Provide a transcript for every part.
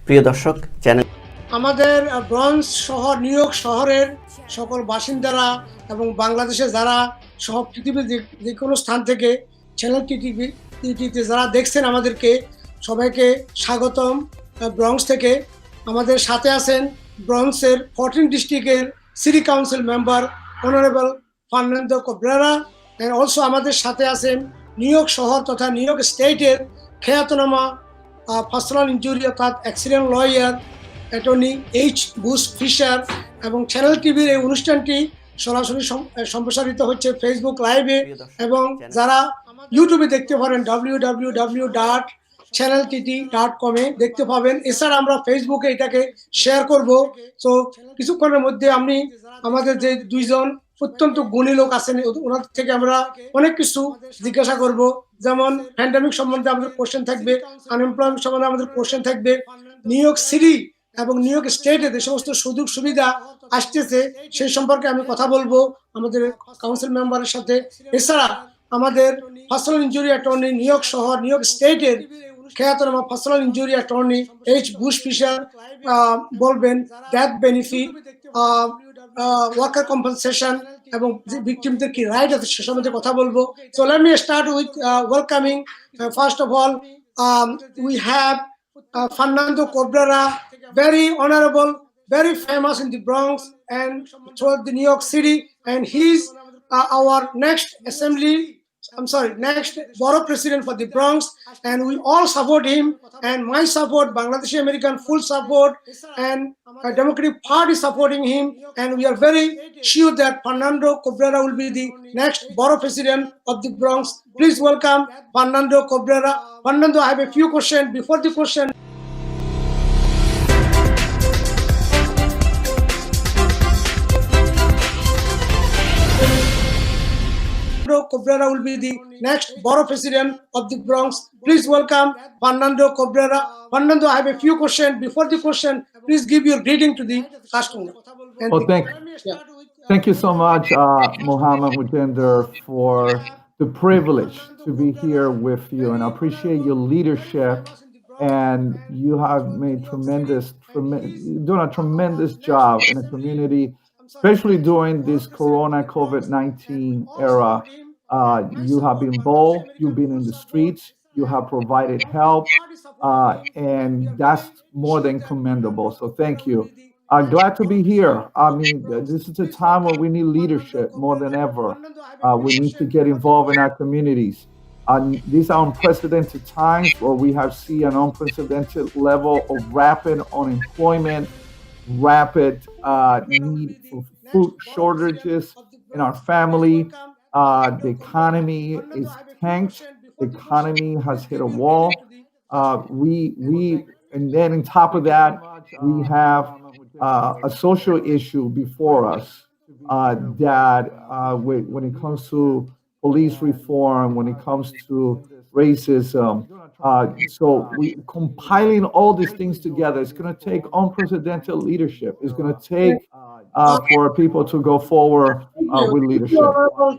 প্রিয় দর্শক, চ্যানেল আমাদের ব্রঞ্জ শহর নিউ ইয়র্ক শহরের সকল বাসিন্দারা এবং বাংলাদেশে যারা সব পৃথিবীর যে কোনো স্থান থেকে চ্যানেল টিভিতে যারা দেখছেন আমাদেরকে সবাইকে স্বাগতম। ব্রঞ্জ থেকে আমাদের সাথে আছেন ব্রঞ্জের 14 ডিস্ট্রিক্টের city council member honourable Fernando Cabrera, and also আমাদের সাথে আছেন নিউ ইয়র্ক শহর তথা নিউ ইয়র্ক স্টেটের খ্যাতনামা পার্সোনাল ইনজুরি অর্থাৎ accident lawyer attorney H Bush Fisher. এবং চ্যানেল টিভির এই অনুষ্ঠানটি সরাসরি সম্প্রসারিত হচ্ছে ফেসবুক লাইভে, এবং যারা ইউটিউবে দেখতে পারেন www.channeltt.com দেখতে পাবেন। এছাড়া আমরা ফেসবুকে এটাকে শেয়ার করব। তো কিছুক্ষণের মধ্যে আমি আমাদের যে দুইজন অত্যন্ত গুণী লোক আছেন ওনাদের থেকে আমরা অনেক কিছু জিজ্ঞাসা করব, যেমন প্যান্ডামিক সম্বন্ধে আমাদের কোশ্চেন থাকবে, আনএমপ্লয়মেন্ট সম্বন্ধে আমাদের কোশ্চেন থাকবে, নিউ ইয়র্ক সিটি এবং নিউ ইয়র্ক স্টেটে যে সমস্ত সুযোগ সুবিধা আসতেছে সেই সম্পর্কে আমি কথা বলবো আমাদের কাউন্সিল মেম্বারের সাথে। এছাড়া আমাদের personal injury attorney New York শহর নিউ ইয়র্ক স্টেটের খ্যাতনামা personal injury attorney H Bush Fisher বলবেন ডেথ বেনিফিট, ওয়ার্কার কম্পেনসেশন এবং ভিকটিমদের কি রাইট আছে সে সম্বন্ধে কথা বলবো। So let me start with welcoming first of all we have Fernando Cabrera, very honorable, very famous in the Bronx and throughout the New York City, and he's our next next borough president for the Bronx, and we all support him, and my support, Bangladeshi American full support, and Democratic Party supporting him, and we are very sure that Fernando Cabrera will be the next borough president of the Bronx. Please welcome Fernando Cabrera. Fernando, I have a few questions. Before the question, Cabrera will be the next borough president of the Bronx. Please welcome Fernando Cabrera. Fernando, I have a few questions. Before the question, please give your greeting to the customer. Thank you so much, Mohammed Mujumdetr, for the privilege to be here with you, and I appreciate your leadership. And you have made doing a tremendous job in the community, especially during this Corona COVID-19 era. You have been bold, you've been in the streets, you have provided help, and that's more than commendable. So thank you. I'm glad to be here. I mean, this is a time where we need leadership more than ever. We need to get involved in our communities. These are unprecedented times where we have seen an unprecedented level of rapid unemployment, rapid need for food shortages in our family. The economy is tanked. The economy has hit a wall. And then on top of that, we have a social issue before us that when it comes to police reform, when it comes to racism. So we compiling all these things together, it's going to take unprecedented leadership. It's going to take for people to go forward with leadership.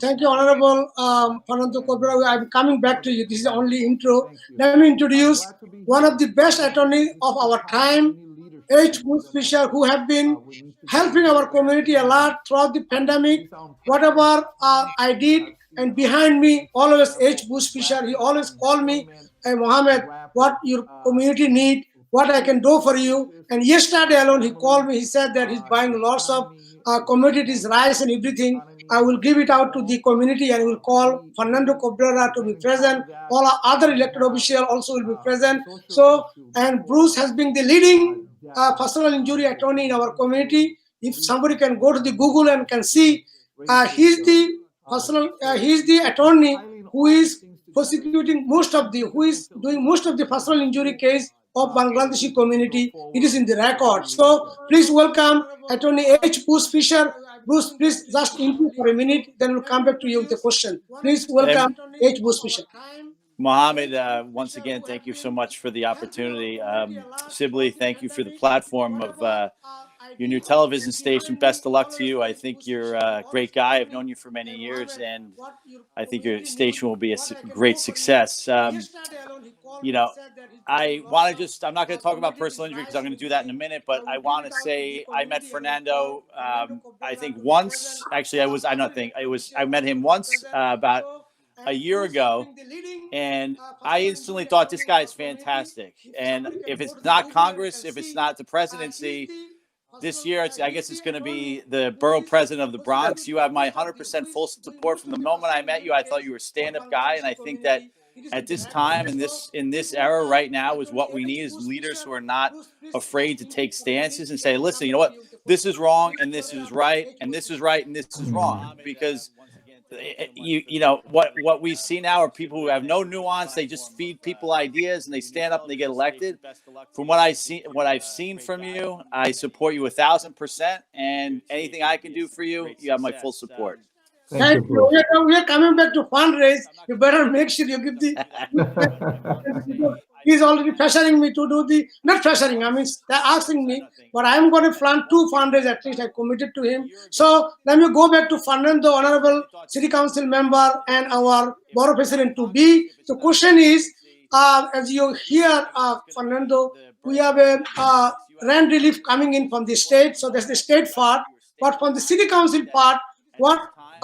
Thank you, Honorable Fernando Cabrera. I'm coming back to you. This is only intro. Let me introduce one of the best attorneys of our time, H. Bush Fisher, who have been helping our community a lot throughout the pandemic. Whatever I did, and behind me, always H. Bush Fisher, he always called me, hey, Mohammed, what your community need, what I can do for you. And yesterday alone, he called me, he said that he's buying lots of commodities, rice and everything. I will give it out to the community and will call Fernando Cabrera to be present. All our other elected officials also will be present. So, and Bruce has been the leading personal injury attorney in our community. If somebody can go to the Google and can see, he's the attorney who is prosecuting who is doing most of the personal injury case of Bangladeshi community. It is in the record. So please welcome Attorney H. Bush Fisher. Bruce, please just intro for a minute, then we'll come back to you with the question. Please welcome H. Bush Fisher. Mohammed, once again, thank you so much for the opportunity. Sibley, thank you for the platform of your new television station. Best of luck to you. I think you're a great guy. I've known you for many years, and I think your station will be a great success. You know, I want to I'm not going to talk about personal injury because I'm going to do that in a minute, but I want to say I met Fernando, I think once, actually I met him once about a year ago, and I instantly thought this guy is fantastic. And if it's not Congress, if it's not the presidency, this year, I guess it's going to be the borough president of the Bronx. You have my 100% full support. From the moment I met you, I thought you were a stand-up guy, and I think that at this time, in this era right now, is what we need is leaders who are not afraid to take stances and say, listen, you know what, this is wrong, and this is right, and this is right, and this is wrong. Because you know what we see now are people who have no nuance. They just feed people ideas and they stand up and they get elected. From what I've seen from you, I support you 1,000%, and anything I can do for you, you have my full support. Thank you. We are coming back to fundraise. You better make sure you give the. He's already pressuring me to do the, not pressuring, I mean, they're asking me, but I'm going to fund 2 fundraise at least. I committed to him. So let me go back to Fernando, Honorable City Council member and our Borough President to be. The question is, as you hear, Fernando, we have a rent relief coming in from the state. So that's the state part. But from the City Council part, what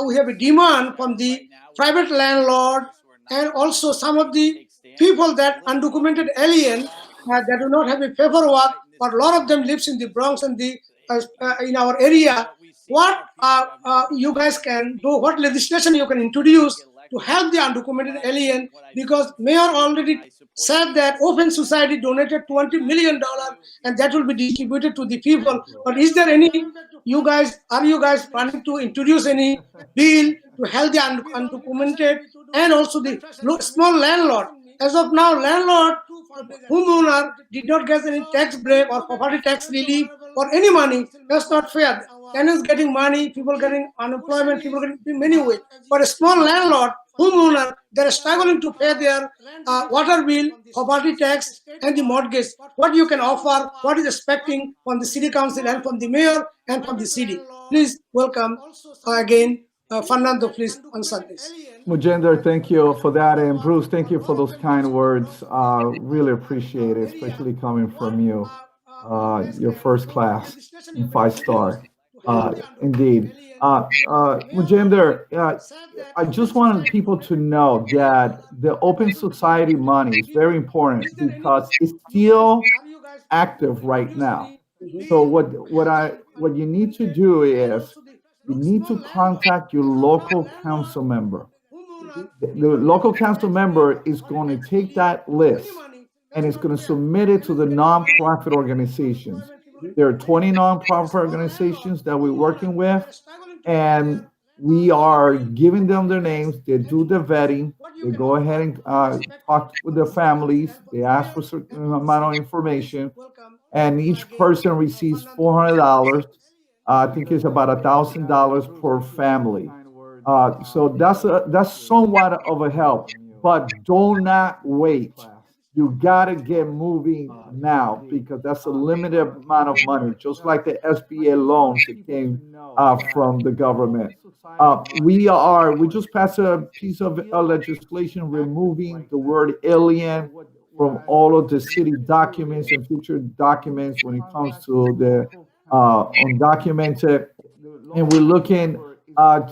we have a demand from the private landlord and also some of the people that undocumented alien that do not have a paperwork, but a lot of them lives in the Bronx and the in our area. What you guys can do? What legislation you can introduce to help the undocumented alien? Because Mayor already said that Open Society donated $20 million and that will be distributed to the people. But is there any? Are you guys planning to introduce any bill to help the undocumented and also the small landlord? As of now, landlord, homeowner did not get any tax break or property tax relief or any money. That's not fair. Tenants getting money, people getting unemployment, people getting in many ways. But a small landlord, homeowner, they're struggling to pay their water bill, property tax, and the mortgage. What you can offer, what is expecting from the city council and from the mayor and from the city. Please welcome again, Fernando, please answer this. Mujumdetr, thank you for that. And Bruce, thank you for those kind words. Really appreciate it, especially coming from you. You're first class and 5-star. Indeed. Mujumdetr, I just wanted people to know that the Open Society money is very important because it's still active right now. So what you need to do is you need to contact your local council member. The local council member is going to take that list and it's going to submit it to the nonprofit organizations. There are 20 nonprofit organizations that we're working with, and we are giving them their names. They do the vetting. They go ahead and talk with their families. They ask for a certain amount of information, and each person receives $400. I think it's about $1,000 per family. So that's somewhat of a help, but do not wait. You gotta get moving now because that's a limited amount of money, just like the SBA loans that came from the government. We just passed a piece of legislation removing the word alien from all of the city documents and future documents when it comes to the undocumented, and we're looking at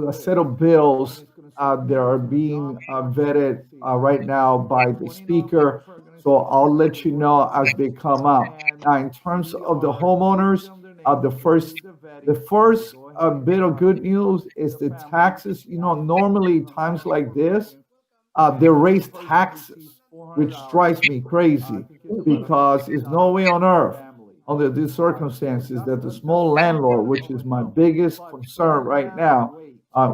a set of bills that are being vetted right now by the speaker. So I'll let you know as they come out. Now, in terms of the homeowners, the first bit of good news is the taxes. You know, normally times like this, they raise taxes, which drives me crazy because there's no way on earth under these circumstances that the small landlord, which is my biggest concern right now,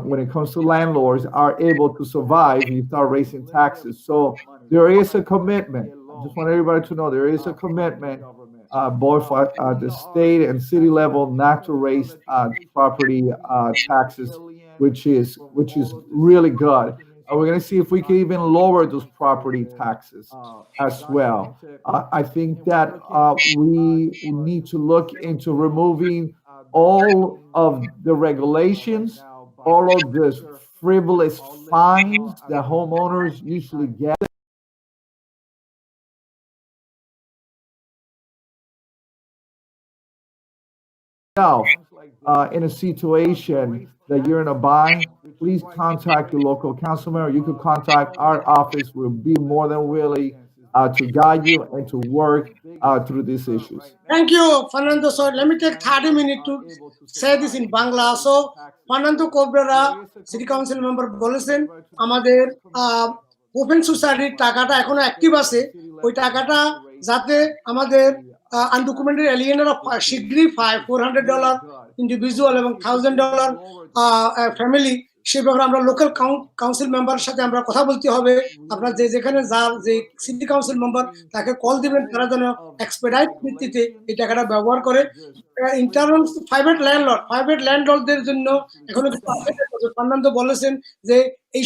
when it comes to landlords, are able to survive if you start raising taxes. So there is a commitment. I just want everybody to know there is a commitment, both at the state and city level, not to raise property taxes, which is really good. We're going to see if we can even lower those property taxes as well. I think that we need to look into removing all of the regulations, all of the frivolous fines that homeowners usually get. In a situation that you're in a bind, please contact your local councilman, or you could contact our office. We'll be more than willing to guide you and to work through these issues. Thank you, Fernando. So let me take 30 minutes to say this in Bangla. So Fernando Cabrera, City Council member বলেছেন আমাদের open সোসাইটির টাকাটা এখনো active আছে, ওই টাকাটা যাতে আমাদের আনডকুমেন্টেড এলিয়েনরা শীঘ্রই পায়, $400 ইন্ডিভিজুয়াল এবং $1000 ফ্যামিলি, সে ব্যাপারে আমরা লোকাল কাউন্সিল মেম্বারের সাথে আমরা কথা বলতে হবে। আপনারা যেখানে যার যে সিটি কাউন্সিল মেম্বার তাকে কল দিবেন, তারা যেন এক্সপেডাইট ভিত্তিতে এই টাকাটা ব্যবহার করে। ইন টার্মস প্রাইভেট ল্যান্ডলর্ডদের জন্য এখনো ফার্নান্দো বলেছেন যে এই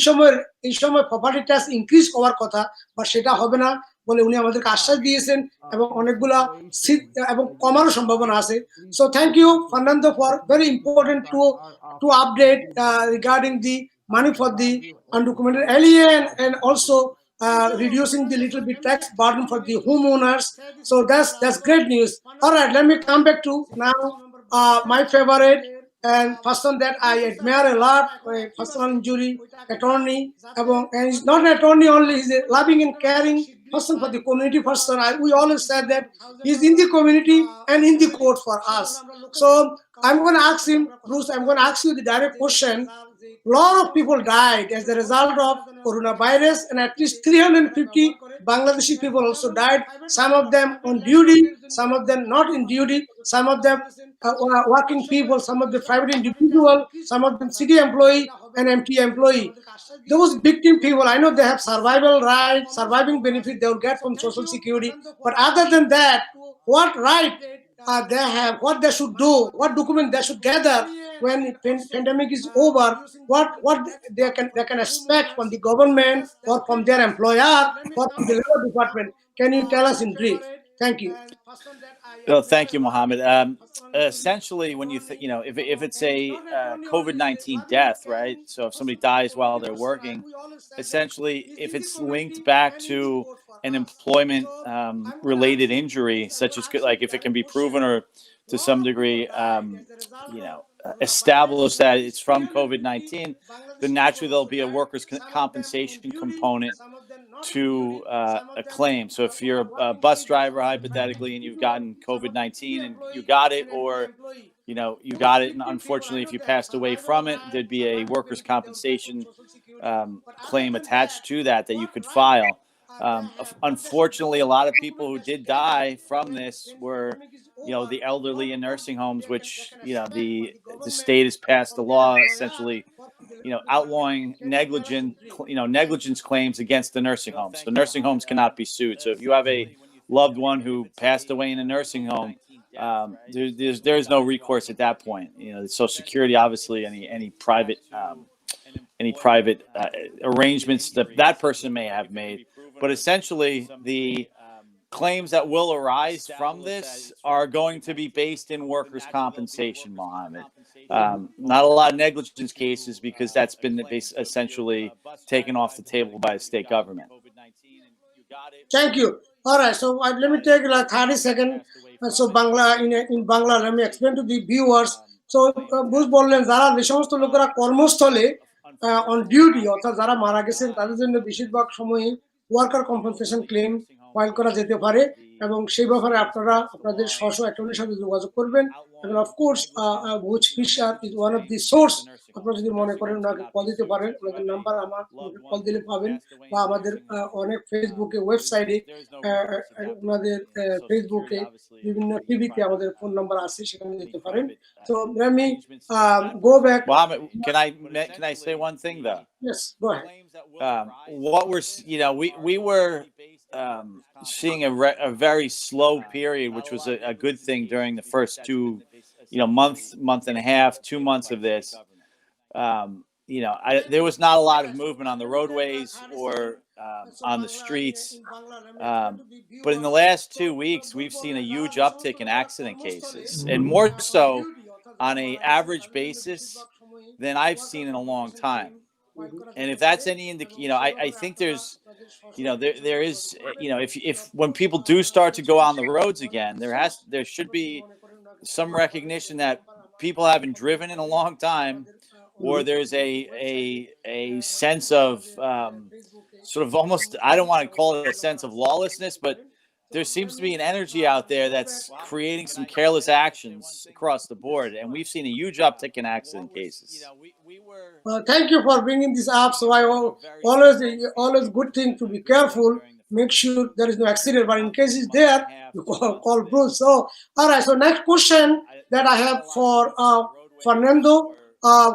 সময় প্রপার্টি ট্যাক্স ইনক্রিজ হওয়ার কথা, বা সেটা হবে না বলে উনি আমাদেরকে আশ্বাস দিয়েছেন, এবং অনেকগুলা সিট এবং কমারও সম্ভাবনা আছে। So thank you Fernando for very important to update regarding the money for the undocumented alien, and also reducing the little bit tax burden for the homeowners. So that's great news. All right, let me come back to now my favorite and person that I admire a lot, personal injury attorney, and he's not an attorney only, he's a loving and caring person for the community person. We always said that he's in the community and in the court for us. So I'm going to ask him, Bruce, I'm going to ask you the direct question. A lot of people died as a result of coronavirus, and at least 350 Bangladeshi people also died. Some of them on duty, some of them not in duty, some of them working people, some of the private individual, some of them city employee and MT employee. Those victim people, I know they have survival rights, surviving benefit they will get from Social Security, but other than that, what right they have, what they should do, what document they should gather when pandemic is over, what they can expect from the government or from their employer or from the labor department. Can you tell us in brief? Thank you. Well, thank you, Mohammed. Essentially, when if it's a COVID-19 death, right? So if somebody dies while they're working, essentially, if it's linked back to an employment related injury, such as like if it can be proven or to some degree, established that it's from COVID-19, then naturally there'll be a workers' compensation component to a claim. So if you're a bus driver, hypothetically, and you've gotten COVID-19 and you got it, or you got it, and unfortunately, if you passed away from it, there'd be a workers' compensation claim attached to that you could file. Unfortunately, a lot of people who did die from this were, the elderly in nursing homes, which, the state has passed a law essentially, outlawing negligence claims against the nursing homes. So nursing homes cannot be sued. So if you have a loved one who passed away in a nursing home, there's no recourse at that point. Social Security, obviously, any private arrangements that person may have made, but essentially the claims that will arise from this are going to be based in workers' compensation, Mohammed. Not a lot of negligence cases, because that's been essentially taken off the table by the state government. Thank you. All right, so let me take like 30 seconds. So Bangla, in Bangla, let me explain to the viewers. So বুঝ বললেন যারা যে সমস্ত লোকেরা কর্মস্থলে on duty, অর্থাৎ যারা মারা গেছেন, তাদের জন্য বেশিরভাগ সময়ই ওয়ার্কার কম্পেনসেশন ক্লেম ফাইল করা যেতে পারে, এবং সেই ব্যাপারে আপনারা আপনাদের স্ব অ্যাটর্নির সাথে যোগাযোগ করবেন। এবং of course Bush Fisher is one of the source. আপনারা যদি মনে করেন ওনাকে কল দিতে পারেন, ওনাদের নাম্বার আমার কল দিলে পাবেন, বা আমাদের অনেক ফেসবুকে, ওয়েবসাইটে, ওনাদের ফেসবুকে, বিভিন্ন টিভিতে আমাদের ফোন নাম্বার আছে, সেখানে দিতে পারেন। So let me go back. Mohammed, can I say one thing though? Yes, go ahead. What we were seeing a very slow period, which was a good thing during the first month and a half, 2 months of this. there was not a lot of movement on the roadways or on the streets. But in the last 2 weeks, we've seen a huge uptick in accident cases, and more so on a average basis than I've seen in a long time. And if that's any I think there's, there is, if when people do start to go on the roads again, there should be some recognition that people haven't driven in a long time, or there's a sense of sort of almost, I don't want to call it a sense of lawlessness, but there seems to be an energy out there that's creating some careless actions across the board, and we've seen a huge uptick in accident cases. Thank you for bringing this up. So I always good thing to be careful. Make sure there is no accident, but in case it's there, you call Bruce. So all right. So next question that I have for Fernando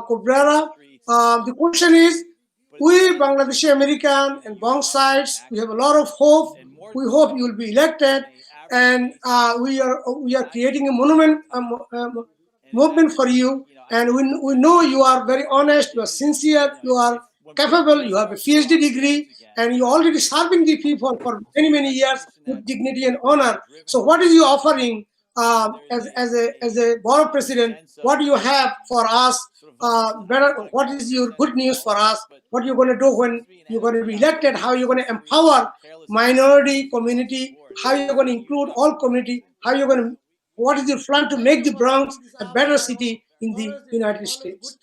Cabrera. The question is: we Bangladeshi American and both sides, we have a lot of hope. We hope you will be elected, and we are creating a movement for you. And we know you are very honest, you are sincere, you are capable, you have a PhD degree, and you are already serving the people for many years with dignity and honor. So what is you offering as a board president? What do you have for us? What is your good news for us? What you're going to do when you're going to be elected? How you're going to empower minority community? How you're going to include all community? What is your plan to make the Bronx a better city in the United States?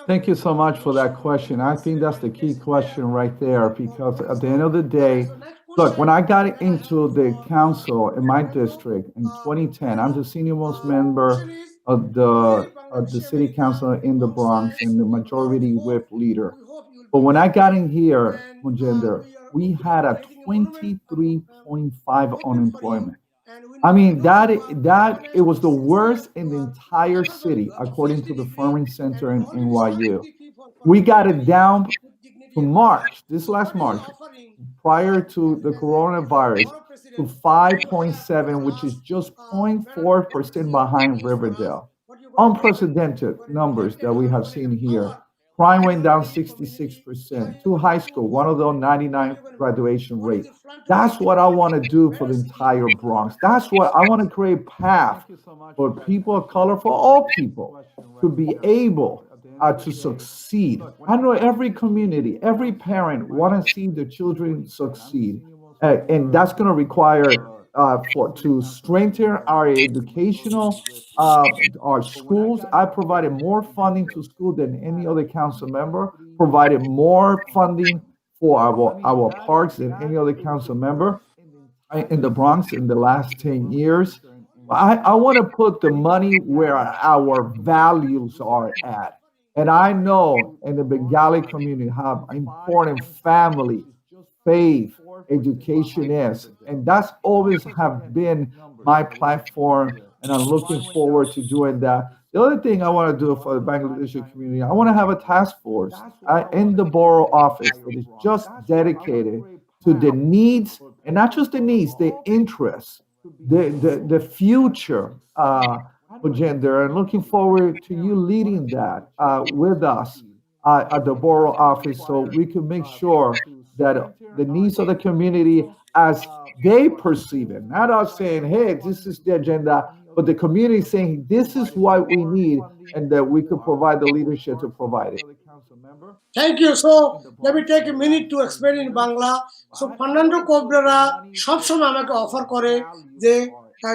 Thank you so much for that question. I think that's the key question right there, because at the end of the day, look, when I got into the council in my district in 2010, I'm the senior most member of the city council in the Bronx and the majority whip leader. But when I got in here, Mujumdetr, we had a 23.5 unemployment. I mean, that it was the worst in the entire city, according to the Farming Center in NYU. We got it down to March, this last March, prior to the coronavirus, to 5.7, which is just 0.4% behind Riverdale. Unprecedented numbers that we have seen here. Crime went down 66%. To high school, one of those 99 graduation rate. That's what I want to do for the entire Bronx. That's what I want to create a path for people of color, for all people, to be able to succeed. I know every community, every parent want to see the children succeed, and that's going to require to strengthen our educational, our schools. I provided more funding to school than any other council member, provided more funding for our parks than any other council member in the Bronx in the last 10 years. I want to put the money where our values are at. And I know in the Bengali community how important family, faith, education is. And that's always have been my platform, and I'm looking forward to doing that. The other thing I want to do for the Bangladeshi community, I want to have a task force in the borough office that is just dedicated to the needs, and not just the needs, the interests, the future Mujumdetr, and looking forward to you leading that with us at the borough office, so we can make sure that the needs of the community as they perceive it, not us saying, hey, this is the agenda, but the community saying, this is what we need, and that we could provide the leadership to provide it. Thank you. So let me take a minute to explain in Bangla. So Fernando Cabrera সবসময় আমাকে offer করে যে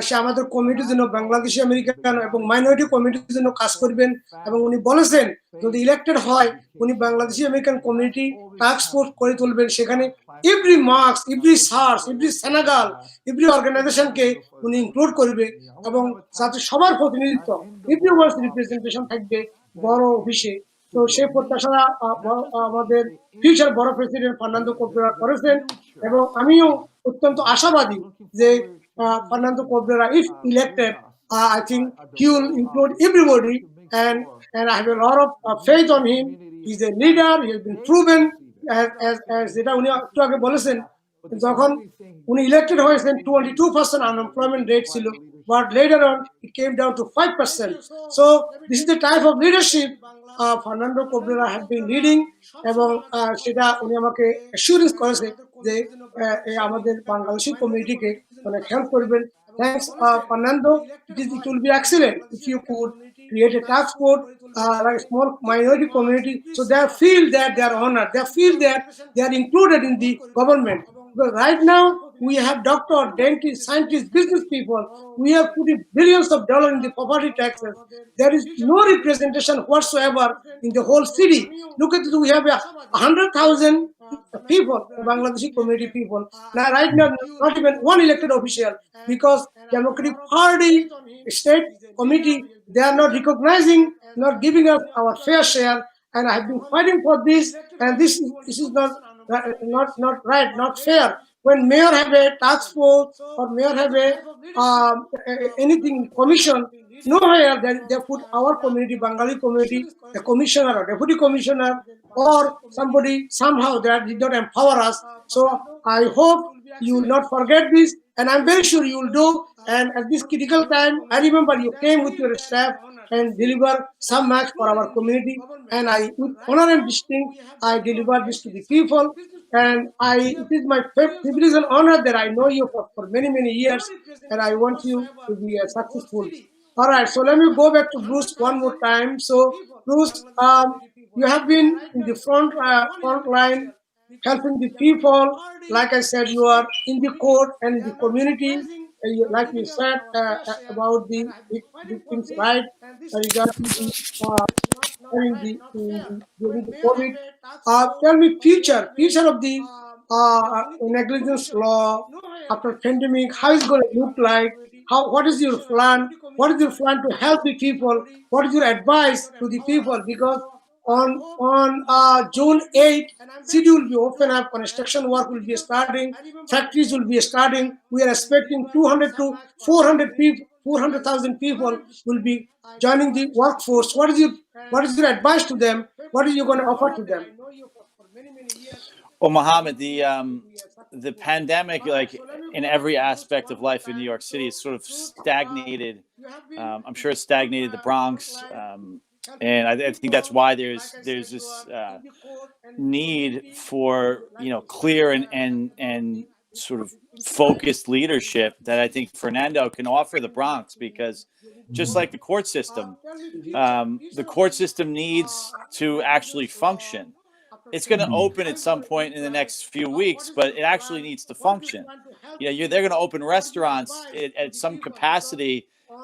সে আমাদের কমিটির জন্য Bangladeshi American এবং minority কমিটির জন্য কাজ করবেন, এবং উনি বলেছেন যদি ইলেক্টেড হয় উনি Bangladeshi American community task force করে তুলবেন। সেখানে every marks, every search, every Senegal, every অর্গানাইজেশনকে উনি ইনক্লুড করবে, এবং যাতে সবার প্রতিনিধিত্ব, এভরিওয়ানস রিপ্রেজেন্টেশন থাকবে বড় অফিসে। তো সেই প্রত্যাশা আমাদের ফিউচার বড় প্রেসিডেন্ট ফার্নান্দো কোবরেরা করেছেন, এবং আমিও অত্যন্ত আশাবাদী যে Fernando Cabrera, if elected, I think he will include everybody, and I have a lot of faith on him. He's a leader. He has been proven as যেটা উনি একটু আগে বলেছেন, যখন উনি ইলেক্টেড হয়েছেন 22% আনএমপ্লয়মেন্ট রেট ছিল, but later on it came down to 5%. So this is the type of leadership Fernando Cabrera have been leading, এবং সেটা উনি আমাকে অ্যাসুরেন্স করেছে যে আমাদের বাংলাদেশি কমিউনিটিকে অনেক হেল্প করবেন। Thanks Fernando, it will be excellent if you could create a task force like a small minority community, so they feel that they are honored, they feel that they are included in the government. Because right now we have doctors, dentists, scientists, business people. We have put in billions of dollars in the property taxes. There is no representation whatsoever in the whole city. Look at it, we have 100,000 people, Bangladeshi community people. Now, right now, not even one elected official, because Democratic Party state committee, they are not recognizing, not giving us our fair share. And I have been fighting for this, and this is not right, not fair. When mayor have a task force or mayor have a anything commission, nowhere they put our community, Bengali community, a commissioner or deputy commissioner or somebody somehow that did not empower us. So I hope you will not forget this, and I'm very sure you will do. And at this critical time, I remember you came with your staff and deliver some match for our community, and I, with honor and distinct, I deliver this to the people. And it is my privilege and honor that I know you for many years, and I want you to be successful. All right, so let me go back to Bruce one more time. So Bruce, you have been in the front line helping the people. Like I said, you are in the court and in the community. Like you said about the victims' right regarding the during the COVID. Tell me future of the negligence law after pandemic. How is it going to look like? What is your plan? What is your plan to help the people? What is your advice to the people? Because on June 8th, city will be open up, construction work will be starting, factories will be starting. We are expecting 200 to 400 people, 400,000 people will be joining the workforce. What is your advice to them? What are you going to offer to them? Well, Mohammed, the pandemic, like in every aspect of life in New York City, is sort of stagnated. I'm sure it stagnated the Bronx, and I think that's why there's this need for clear and sort of focused leadership that I think Fernando can offer the Bronx, because just like the court system needs to actually function. It's going to open at some point in the next few weeks, but it actually needs to function. They're going to open restaurants at some capacity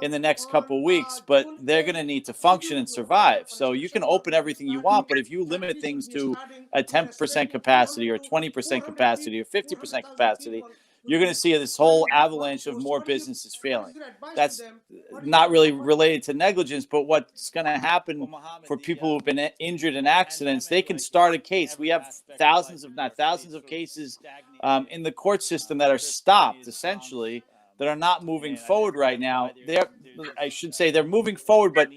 in the next couple of weeks, but they're going to need to function and survive. So you can open everything you want, but if you limit things to a 10% capacity or 20% capacity or 50% capacity, you're going to see this whole avalanche of more businesses failing. That's not really related to negligence, but what's going to happen for people who've been injured in accidents, they can start a case. We have thousands of cases in the court system that are stopped, essentially, that are not moving forward right now. I should say they're moving forward, but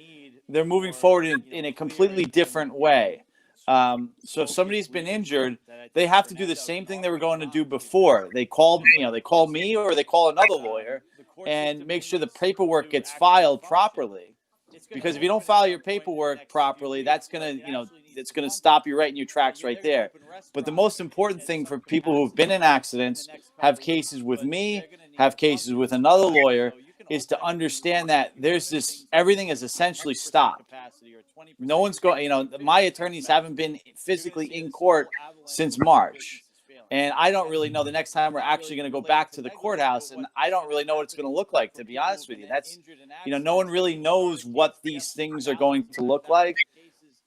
they're moving forward in a completely different way. So if somebody's been injured, they have to do the same thing they were going to do before. They call me or they call another lawyer and make sure the paperwork gets filed properly. Because if you don't file your paperwork properly, that's it's going to stop you right in your tracks right there. But the most important thing for people who've been in accidents, have cases with me, have cases with another lawyer, is to understand that everything is essentially stopped. No one's going, my attorneys haven't been physically in court since March. And I don't really know the next time we're actually going to go back to the courthouse. And I don't really know what it's going to look like, to be honest with you. That's, no one really knows what these things are going to look like.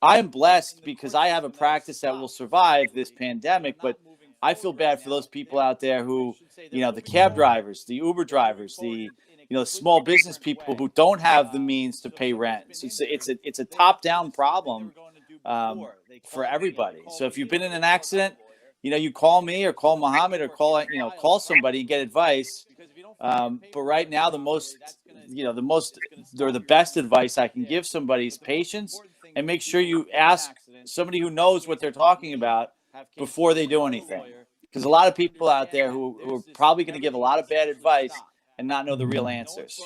I'm blessed because I have a practice that will survive this pandemic, but I feel bad for those people out there who, the cab drivers, the Uber drivers, the small business people who don't have the means to pay rent. So it's a top-down problem for everybody. So if you've been in an accident, you call me or call Mohammed or call somebody and get advice. But right now, the best advice I can give somebody is patience, and make sure you ask somebody who knows what they're talking about before they do anything. Because a lot of people out there who are probably going to give a lot of bad advice and not know the real answers.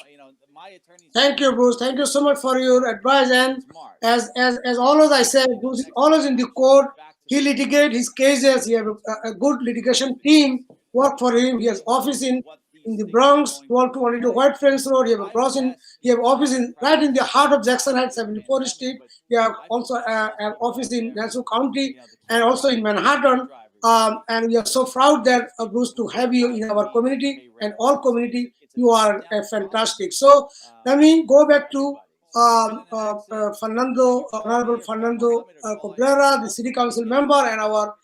Thank you, Bruce. Thank you so much for your advice. And as always, I said, Bruce is always in the court. He litigate his cases. He have a good litigation team work for him. He has office in the Bronx, 1222 White Fence Road. He have a cross in. He have office in right in the heart of Jackson Heights, 74th Street. He have also an office in Nassau County and also in Manhattan. And we are so proud that Bruce to have you in our community and all community. You are fantastic. So let me go back to Fernando, Honorable Fernando Cabrera, the City Council member and our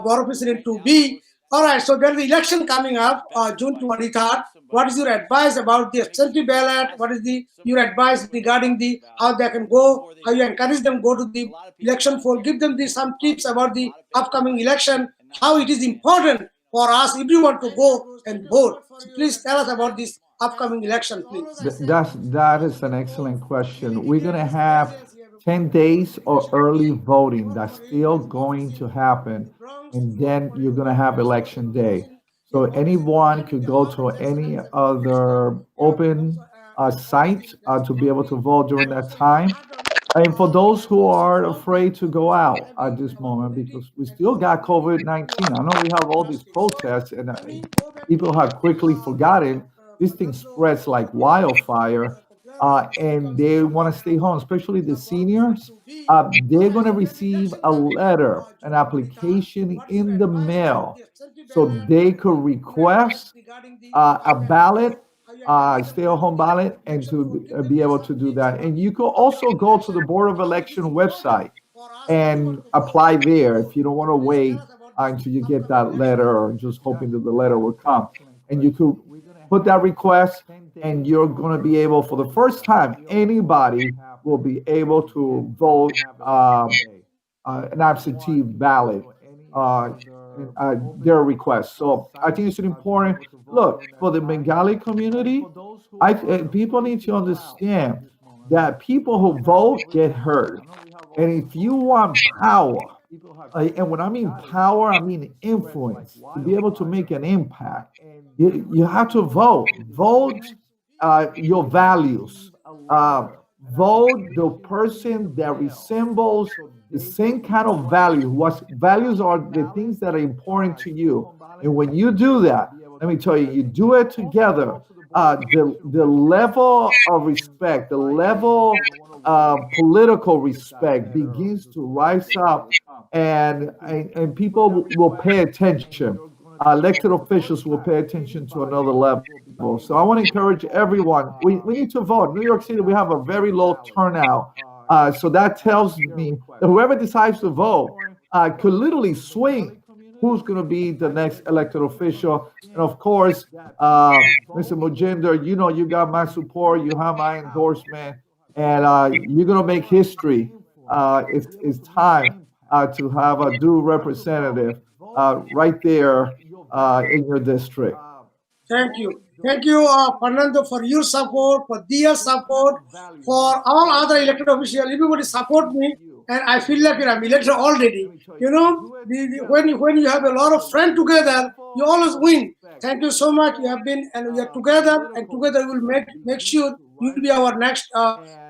Borough President to be. All right, so there's the election coming up, June 23rd. What is your advice about the absentee ballot? What is your advice regarding how they can go, how you encourage them go to the election poll? Give them some tips about the upcoming election, how it is important for us if you want to go and vote. So please tell us about this upcoming election, please. That is an excellent question. We're going to have 10 days of early voting. That's still going to happen. And then you're going to have election day. So anyone could go to any other open site to be able to vote during that time. And for those who are afraid to go out at this moment, because we still got COVID-19, I know we have all these protests and people have quickly forgotten this thing spreads like wildfire, and they want to stay home, especially the seniors. They're going to receive a letter, an application in the mail, so they could request a ballot, stay-at-home ballot, and to be able to do that. And you could also go to the Board of Election website and apply there if you don't want to wait until you get that letter or just hoping that the letter will come. And you could put that request, and you're going to be able, for the first time, anybody will be able to vote an absentee ballot, their request. So I think it's important. Look, for the Bengali community, people need to understand that people who vote get heard. And if you want power, and when I mean power, I mean influence, to be able to make an impact, you have to vote. Vote your values. Vote the person that resembles the same kind of value. What values are the things that are important to you. And when you do that, let me tell you, you do it together. The level of respect, the level of political respect begins to rise up, and people will pay attention. Elected officials will pay attention to another level. So I want to encourage everyone. We need to vote. New York City, we have a very low turnout. So that tells me that whoever decides to vote could literally swing who's going to be the next elected official. And of course, Mr. Mujumdetr, you got my support. You have my endorsement. And you're going to make history. It's time to have a due representative right there in your district. Thank you. Thank you, Fernando, for your support, for their support, for all other elected officials. Everybody support me, and I feel like I'm elected already. When you have a lot of friends together, you always win. Thank you so much. You have been, and we are together, and together we will make sure you will be our next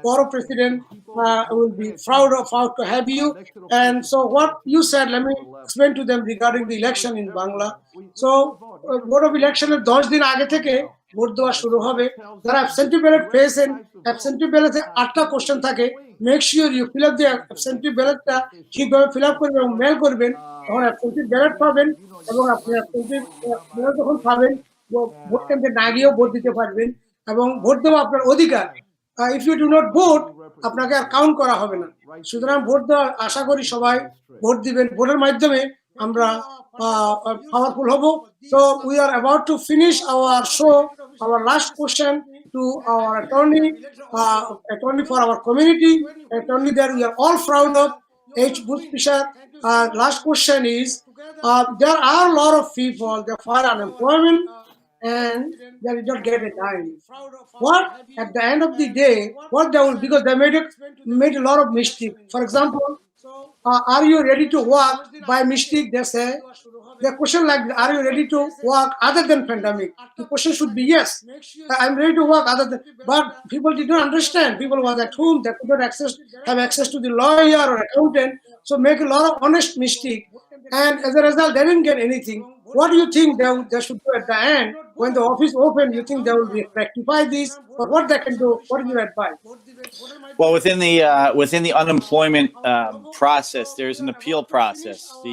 borough president. I will be proud to have you. And so what you said, let me explain to them regarding the election in Bangla. So board of election 10 দিন আগে থেকে vote দেওয়া শুরু হবে। যারা absentee ballot পেয়েছেন, absentee ব্যালটে 8টা কোশ্চেন থাকে। Make sure you fill up the absentee ব্যালটটা ঠিকভাবে ফিল আপ করবেন এবং মেল করবেন। তখন অ্যাবসেন্টি ব্যালট পাবেন এবং আপনি অ্যাবসেন্টি ব্যালট যখন পাবেন ভোট কেন্দ্রে না গিয়েও ভোট দিতে পারবেন এবং ভোট দেওয়া আপনার অধিকার। If you do not vote, আপনাকে আর কাউন্ট করা হবে না। সুতরাং ভোট দেওয়ার আশা করি সবাই ভোট দিবেন। ভোটের মাধ্যমে আমরা powerful hobo. So we are about to finish our show. Our last question to our attorney for our community, attorney that we are all proud of, H. Bush Fisher. Last question is, there are a lot of people that file unemployment and they did not get a dime. What at the end of the day, what they will, because they made a lot of mistake. For example, are you ready to work? By mistake, they say, the question like, are you ready to work other than pandemic? The question should be yes. I'm ready to work other than, but people did not understand. People was at home, they could not have access to the lawyer or accountant, so make a lot of honest mistake. And as a result, they didn't get anything. What do you think they should do at the end when the office open? You think they will rectify this, or what they can do? What is your advice? Well, within the unemployment process, there's an appeal process. So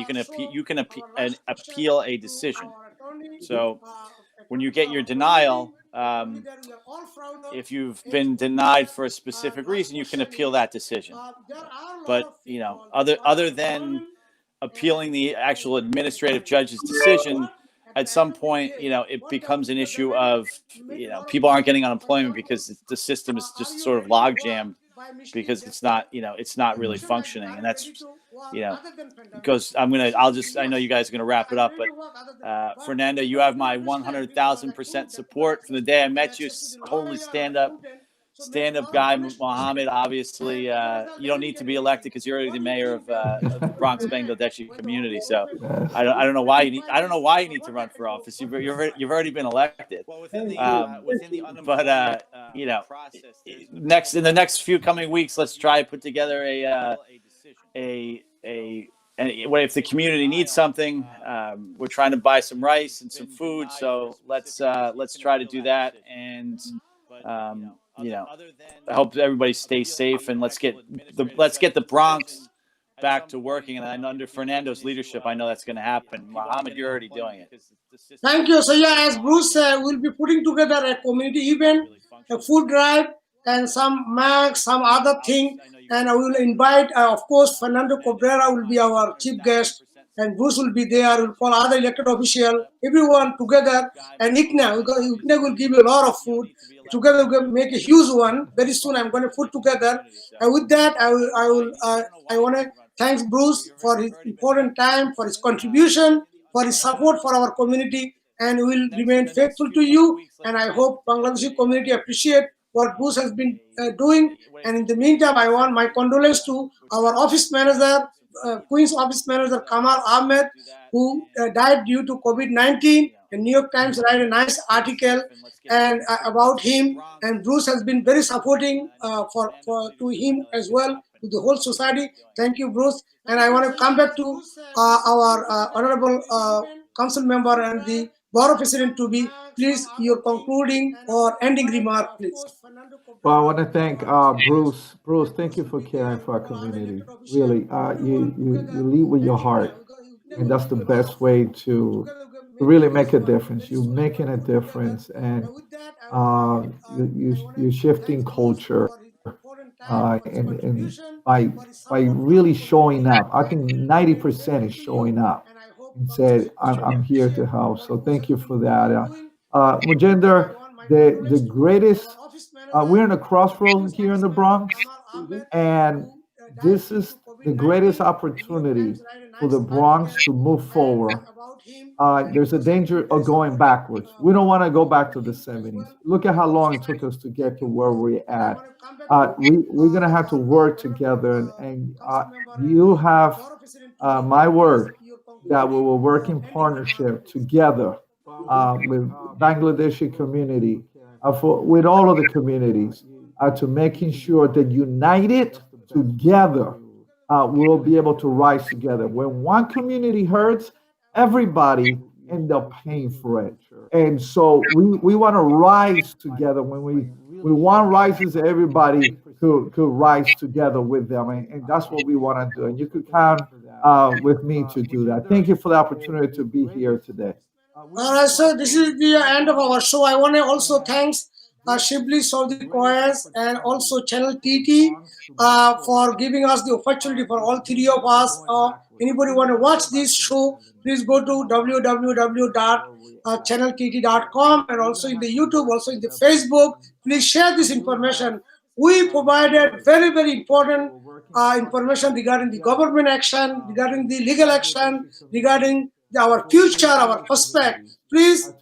you can appeal a decision. So when you get your denial, if you've been denied for a specific reason, you can appeal that decision. But other than appealing the actual administrative judge's decision, at some point, it becomes an issue of, people aren't getting unemployment because the system is just sort of log jammed because it's not really functioning. And that's, because I know you guys are going to wrap it up, but Fernando, you have my 100,000% support from the day I met you. Totally stand up guy. Mohammed, obviously, you don't need to be elected because you're already the mayor of the Bronx Bangladeshi community. So I don't know why you need to run for office. You've already been elected. But in the next few coming weeks, let's try to put together and if the community needs something, we're trying to buy some rice and some food. So let's try to do that. And I hope everybody stays safe, and let's get the Bronx back to working. And under Fernando's leadership, I know that's going to happen. Mohammed, you're already doing it. Thank you. So yeah, as Bruce said, we'll be putting together a community event, a food drive, and some mags, some other thing. And I will invite, of course, Fernando Cabrera will be our chief guest, and Bruce will be there. We'll call other elected officials, everyone together, and ICNA will give you a lot of food. Together we're going to make a huge one. Very soon I'm going to put together. And with that, I want to thank Bruce for his important time, for his contribution, for his support for our community, and we will remain faithful to you. And I hope Bangladeshi community appreciate what Bruce has been doing. And in the meantime, I want my condolence to our office manager, Queen's office manager Kamal Ahmed, who died due to COVID-19. The New York Times write a nice article and about him. And Bruce has been very supporting to him as well, to the whole society. Thank you, Bruce. And I want to come back to our honorable council member and the Board of President to be, please, your concluding or ending remark, please. Well, I want to thank Bruce. Bruce, thank you for caring for our community. Really, you lead with your heart, and that's the best way to really make a difference. You're making a difference, and you're shifting culture, and by really showing up. I think 90% is showing up and said, I'm here to help. So thank you for that. Mujumdetr, the greatest, we're in a crossroads here in the Bronx, and this is the greatest opportunity for the Bronx to move forward. There's a danger of going backwards. We don't want to go back to the 70s. Look at how long it took us to get to where we're at. We're going to have to work together, and you have my word that we will work in partnership together with Bangladeshi community, with all of the communities, to making sure that united together, we'll be able to rise together. When one community hurts, everybody end up paying for it. And so we want to rise together. When we want rises, everybody could rise together with them. And that's what we want to do. And you could count with me to do that. Thank you for the opportunity to be here today. All right, so this is the end of our show. I want to also thanks Shibli Saudi Koyas and also Channel TT for giving us the opportunity for all three of us. Anybody want to watch this show, please go to www.channeltt.com, and also in the YouTube, also in the Facebook. Please share this information. We provided very, very important information regarding the government action, regarding the legal action, regarding our future, our prospect. Please,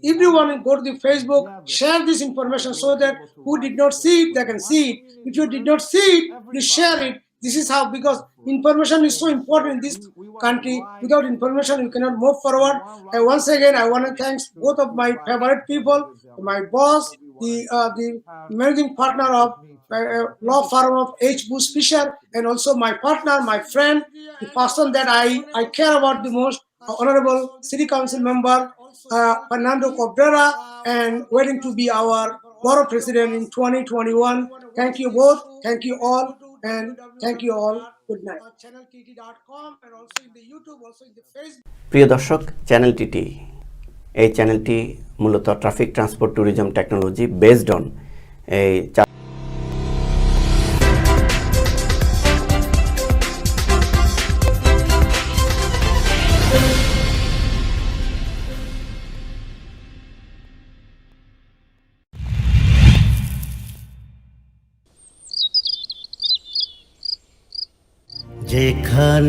everyone go to the Facebook, share this information so that who did not see it, they can see it. If you did not see it, please share it. This is how, because information is so important in this country. Without information, you cannot move forward. And once again, I want to thank both of my favorite people, my boss, the managing partner of law firm of H. Bush Fisher, and also my partner, my friend, the person that I care about the most, Honorable City Council member Fernando Cabrera, and waiting to be our Borough President in 2021. Thank you both. Thank you all. And thank you all. Good night. channeltt.com and also in the YouTube, also in the Facebook. প্রিয় দর্শক, channel TT এই চ্যানেলটি মূলত traffic transport tourism technology based on এই যেখানে